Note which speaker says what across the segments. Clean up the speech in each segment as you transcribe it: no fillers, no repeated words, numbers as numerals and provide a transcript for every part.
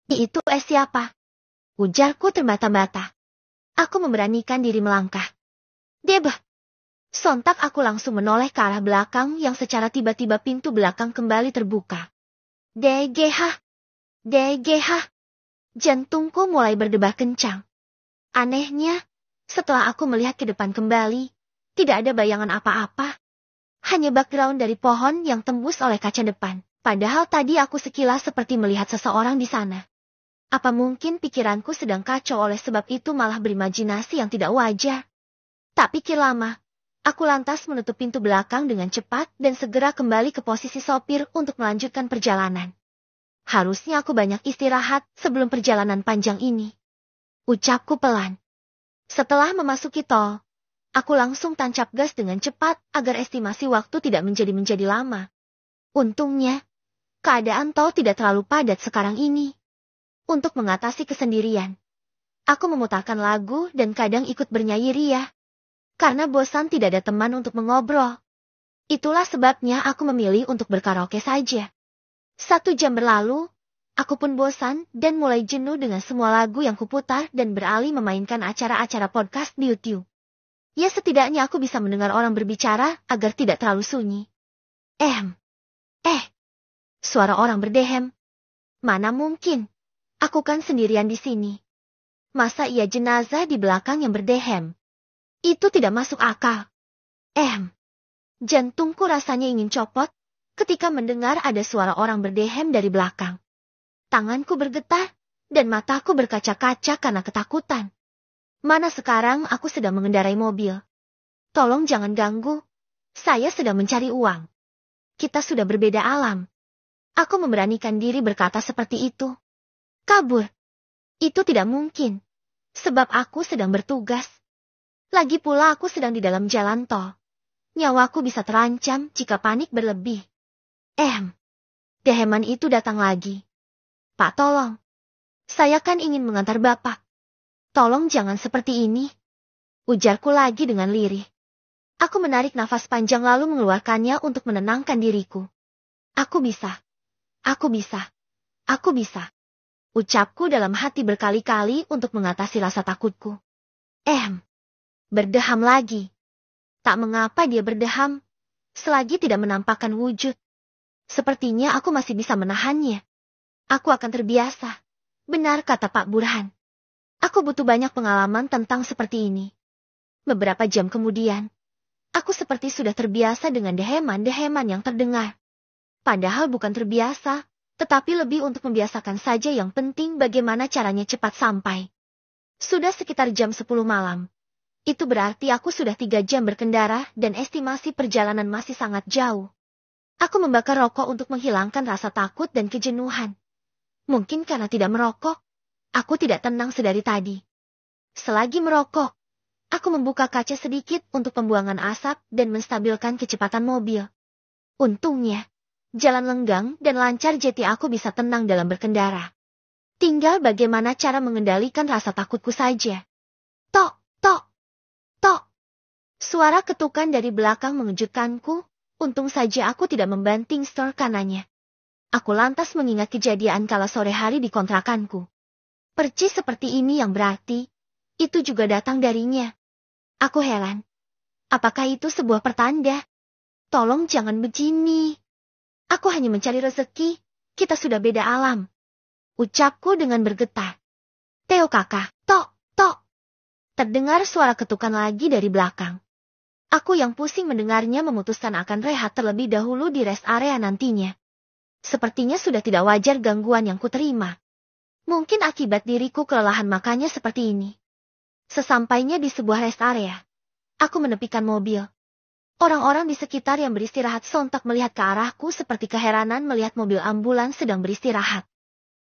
Speaker 1: Itu siapa? Ujarku terbata-bata. Aku memberanikan diri melangkah. Debah! Sontak aku langsung menoleh ke arah belakang yang secara tiba-tiba pintu belakang kembali terbuka. DGH! DGH! Jantungku mulai berdebar kencang. Anehnya, setelah aku melihat ke depan kembali, tidak ada bayangan apa-apa. Hanya background dari pohon yang tembus oleh kaca depan. Padahal tadi aku sekilas seperti melihat seseorang di sana. Apa mungkin pikiranku sedang kacau oleh sebab itu malah berimajinasi yang tidak wajar? Tak pikir lama, aku lantas menutup pintu belakang dengan cepat dan segera kembali ke posisi sopir untuk melanjutkan perjalanan. Harusnya aku banyak istirahat sebelum perjalanan panjang ini. Ucapku pelan. Setelah memasuki tol, aku langsung tancap gas dengan cepat agar estimasi waktu tidak menjadi lama. Untungnya, keadaan tol tidak terlalu padat sekarang ini. Untuk mengatasi kesendirian, aku memutarkan lagu dan kadang ikut bernyanyi riang. Karena bosan tidak ada teman untuk mengobrol. Itulah sebabnya aku memilih untuk berkaraoke saja. 1 jam berlalu, aku pun bosan dan mulai jenuh dengan semua lagu yang kuputar dan beralih memainkan acara-acara podcast di YouTube. Ya setidaknya aku bisa mendengar orang berbicara agar tidak terlalu sunyi. Suara orang berdehem. Mana mungkin? Aku kan sendirian di sini. Masa iya jenazah di belakang yang berdehem? Itu tidak masuk akal. Jantungku rasanya ingin copot ketika mendengar ada suara orang berdehem dari belakang. Tanganku bergetar dan mataku berkaca-kaca karena ketakutan. Mana sekarang aku sedang mengendarai mobil. Tolong jangan ganggu. Saya sedang mencari uang. Kita sudah berbeda alam. Aku memberanikan diri berkata seperti itu. Kabur. Itu tidak mungkin. Sebab aku sedang bertugas. Lagi pula aku sedang di dalam jalan tol. Nyawaku bisa terancam jika panik berlebih. Deheman itu datang lagi. Pak tolong. Saya kan ingin mengantar Bapak. Tolong jangan seperti ini. Ujarku lagi dengan lirih. Aku menarik nafas panjang lalu mengeluarkannya untuk menenangkan diriku. Aku bisa. Aku bisa. Aku bisa. Ucapku dalam hati berkali-kali untuk mengatasi rasa takutku. Berdeham lagi. Tak mengapa dia berdeham, selagi tidak menampakkan wujud. Sepertinya aku masih bisa menahannya. Aku akan terbiasa. Benar kata Pak Burhan. Aku butuh banyak pengalaman tentang seperti ini. Beberapa jam kemudian, aku seperti sudah terbiasa dengan deheman-deheman yang terdengar. Padahal bukan terbiasa, tetapi lebih untuk membiasakan saja yang penting bagaimana caranya cepat sampai. Sudah sekitar jam 10 malam. Itu berarti aku sudah 3 jam berkendara dan estimasi perjalanan masih sangat jauh. Aku membakar rokok untuk menghilangkan rasa takut dan kejenuhan. Mungkin karena tidak merokok, aku tidak tenang sedari tadi. Selagi merokok, aku membuka kaca sedikit untuk pembuangan asap dan menstabilkan kecepatan mobil. Untungnya, jalan lenggang dan lancar jadi aku bisa tenang dalam berkendara. Tinggal bagaimana cara mengendalikan rasa takutku saja. Tok, tok, tok. Suara ketukan dari belakang mengejutkanku, untung saja aku tidak membanting setir kanannya. Aku lantas mengingat kejadian kala sore hari di kontrakanku. Percis seperti ini yang berarti, itu juga datang darinya. Aku heran. Apakah itu sebuah pertanda? Tolong jangan begini. Aku hanya mencari rezeki, kita sudah beda alam. Ucapku dengan bergetar. Theo kakak, tok, tok. Terdengar suara ketukan lagi dari belakang. Aku yang pusing mendengarnya memutuskan akan rehat terlebih dahulu di rest area nantinya. Sepertinya sudah tidak wajar gangguan yang kuterima. Mungkin akibat diriku kelelahan makanya seperti ini. Sesampainya di sebuah rest area, aku menepikan mobil. Orang-orang di sekitar yang beristirahat sontak melihat ke arahku seperti keheranan melihat mobil ambulans sedang beristirahat.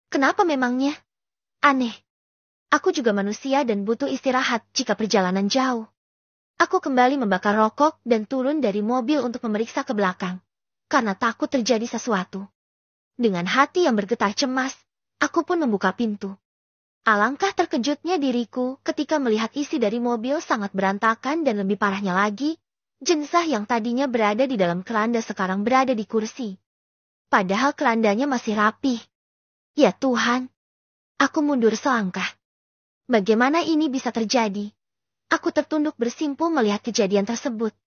Speaker 1: Kenapa memangnya? Aneh. Aku juga manusia dan butuh istirahat jika perjalanan jauh. Aku kembali membakar rokok dan turun dari mobil untuk memeriksa ke belakang, karena takut terjadi sesuatu. Dengan hati yang bergetar cemas, aku pun membuka pintu. Alangkah terkejutnya diriku ketika melihat isi dari mobil sangat berantakan dan lebih parahnya lagi, jenazah yang tadinya berada di dalam keranda sekarang berada di kursi. Padahal kerandanya masih rapih. Ya Tuhan, Aku mundur selangkah. Bagaimana ini bisa terjadi? Aku tertunduk bersimpu melihat kejadian tersebut.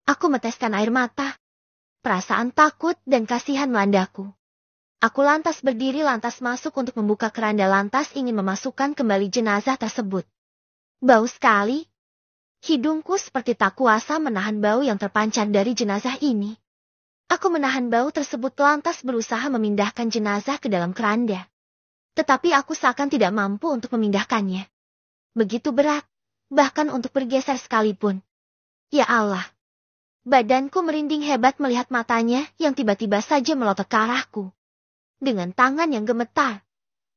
Speaker 1: Aku meteskan air mata. Perasaan takut dan kasihan melandaku. Aku lantas berdiri lantas masuk untuk membuka keranda lantas ingin memasukkan kembali jenazah tersebut. Bau sekali. Hidungku seperti tak kuasa menahan bau yang terpancar dari jenazah ini. Aku menahan bau tersebut lantas berusaha memindahkan jenazah ke dalam keranda. Tetapi aku seakan tidak mampu untuk memindahkannya. Begitu berat, bahkan untuk bergeser sekalipun. Ya Allah. Badanku merinding hebat melihat matanya yang tiba-tiba saja melotot ke arahku. Dengan tangan yang gemetar,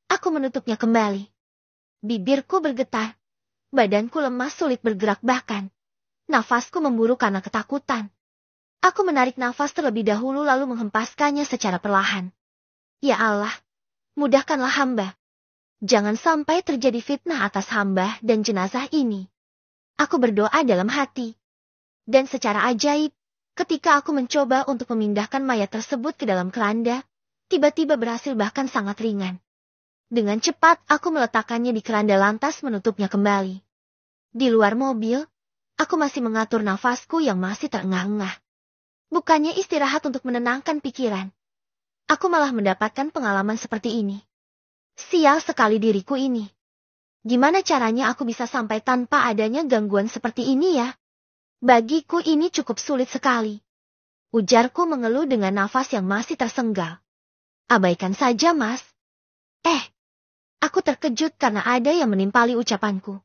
Speaker 1: aku menutupnya kembali. Bibirku bergetar. Badanku lemas sulit bergerak bahkan. Nafasku memburu karena ketakutan. Aku menarik nafas terlebih dahulu lalu menghempaskannya secara perlahan. Ya Allah, mudahkanlah hamba. Jangan sampai terjadi fitnah atas hamba dan jenazah ini. Aku berdoa dalam hati. Dan secara ajaib, ketika aku mencoba untuk memindahkan mayat tersebut ke dalam keranda, tiba-tiba berhasil bahkan sangat ringan. Dengan cepat aku meletakkannya di keranda lantas menutupnya kembali. Di luar mobil, aku masih mengatur nafasku yang masih terengah-engah. Bukannya istirahat untuk menenangkan pikiran. Aku malah mendapatkan pengalaman seperti ini. Sial sekali diriku ini. Gimana caranya aku bisa sampai tanpa adanya gangguan seperti ini ya? Bagiku ini cukup sulit sekali. Ujarku mengeluh dengan nafas yang masih tersenggal. Abaikan saja, Mas. Aku terkejut karena ada yang menimpali ucapanku.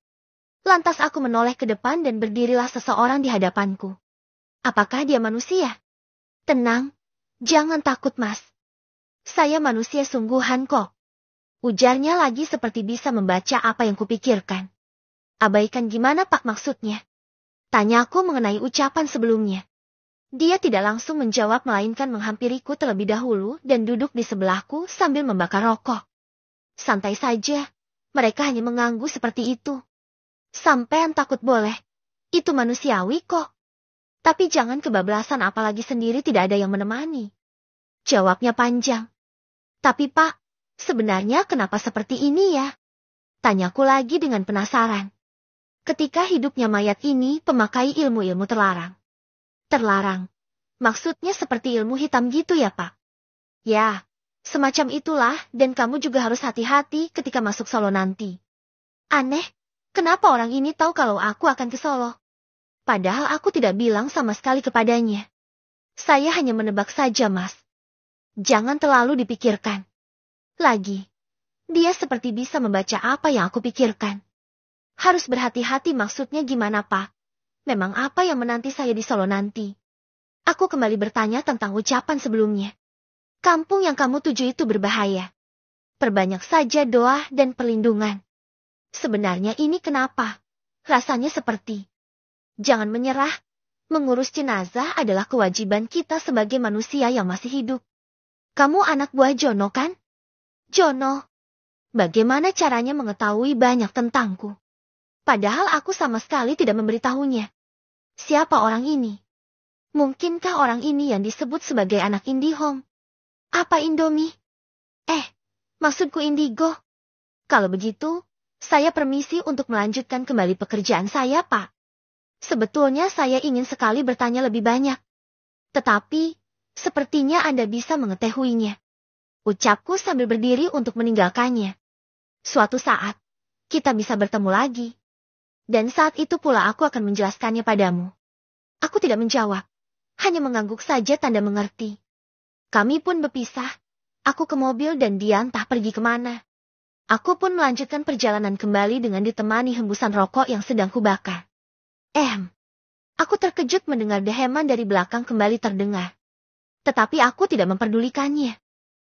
Speaker 1: Lantas aku menoleh ke depan dan berdirilah seseorang di hadapanku. Apakah dia manusia? Tenang, jangan takut, Mas. Saya manusia sungguhan kok. Ujarnya lagi seperti bisa membaca apa yang kupikirkan. Abaikan gimana Pak maksudnya? Tanyaku mengenai ucapan sebelumnya. Dia tidak langsung menjawab melainkan menghampiriku terlebih dahulu dan duduk di sebelahku sambil membakar rokok. Santai saja, mereka hanya mengganggu seperti itu. Sampean takut boleh, itu manusiawi kok. Tapi jangan kebablasan apalagi sendiri tidak ada yang menemani. Jawabnya panjang. Tapi Pak, sebenarnya kenapa seperti ini ya? Tanyaku lagi dengan penasaran. Ketika hidupnya mayat ini pemakai ilmu-ilmu terlarang. Terlarang? Maksudnya seperti ilmu hitam gitu ya Pak? Ya, semacam itulah dan kamu juga harus hati-hati ketika masuk Solo nanti. Aneh, kenapa orang ini tahu kalau aku akan ke Solo? Padahal aku tidak bilang sama sekali kepadanya. Saya hanya menebak saja, Mas. Jangan terlalu dipikirkan. Lagi, dia seperti bisa membaca apa yang aku pikirkan. Harus berhati-hati maksudnya gimana, Pak? Memang apa yang menanti saya di Solo nanti? Aku kembali bertanya tentang ucapan sebelumnya. Kampung yang kamu tuju itu berbahaya. Perbanyak saja doa dan perlindungan. Sebenarnya ini kenapa? Rasanya seperti... Jangan menyerah. Mengurus jenazah adalah kewajiban kita sebagai manusia yang masih hidup. Kamu anak buah Jono kan? Jono. Bagaimana caranya mengetahui banyak tentangku? Padahal aku sama sekali tidak memberitahunya. Siapa orang ini? Mungkinkah orang ini yang disebut sebagai anak IndiHome? Apa Indomie? Maksudku Indigo. Kalau begitu, saya permisi untuk melanjutkan kembali pekerjaan saya, Pak. Sebetulnya saya ingin sekali bertanya lebih banyak. Tetapi, sepertinya Anda bisa mengetahuinya. Ucapku sambil berdiri untuk meninggalkannya. Suatu saat, kita bisa bertemu lagi. Dan saat itu pula aku akan menjelaskannya padamu. Aku tidak menjawab. Hanya mengangguk saja tanda mengerti. Kami pun berpisah. Aku ke mobil dan dia entah pergi kemana. Aku pun melanjutkan perjalanan kembali dengan ditemani hembusan rokok yang sedang kubakar. Aku terkejut mendengar deheman dari belakang kembali terdengar. Tetapi aku tidak memperdulikannya.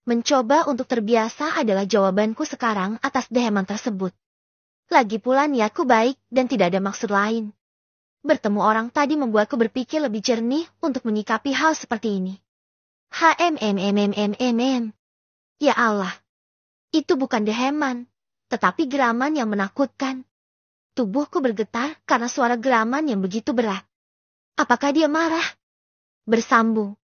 Speaker 1: Mencoba untuk terbiasa adalah jawabanku sekarang atas deheman tersebut. Lagi pula niatku baik dan tidak ada maksud lain. Bertemu orang tadi membuatku berpikir lebih jernih untuk menyikapi hal seperti ini. Ya Allah. Itu bukan deheman, tetapi geraman yang menakutkan. Tubuhku bergetar karena suara geraman yang begitu berat. Apakah dia marah? Bersambung.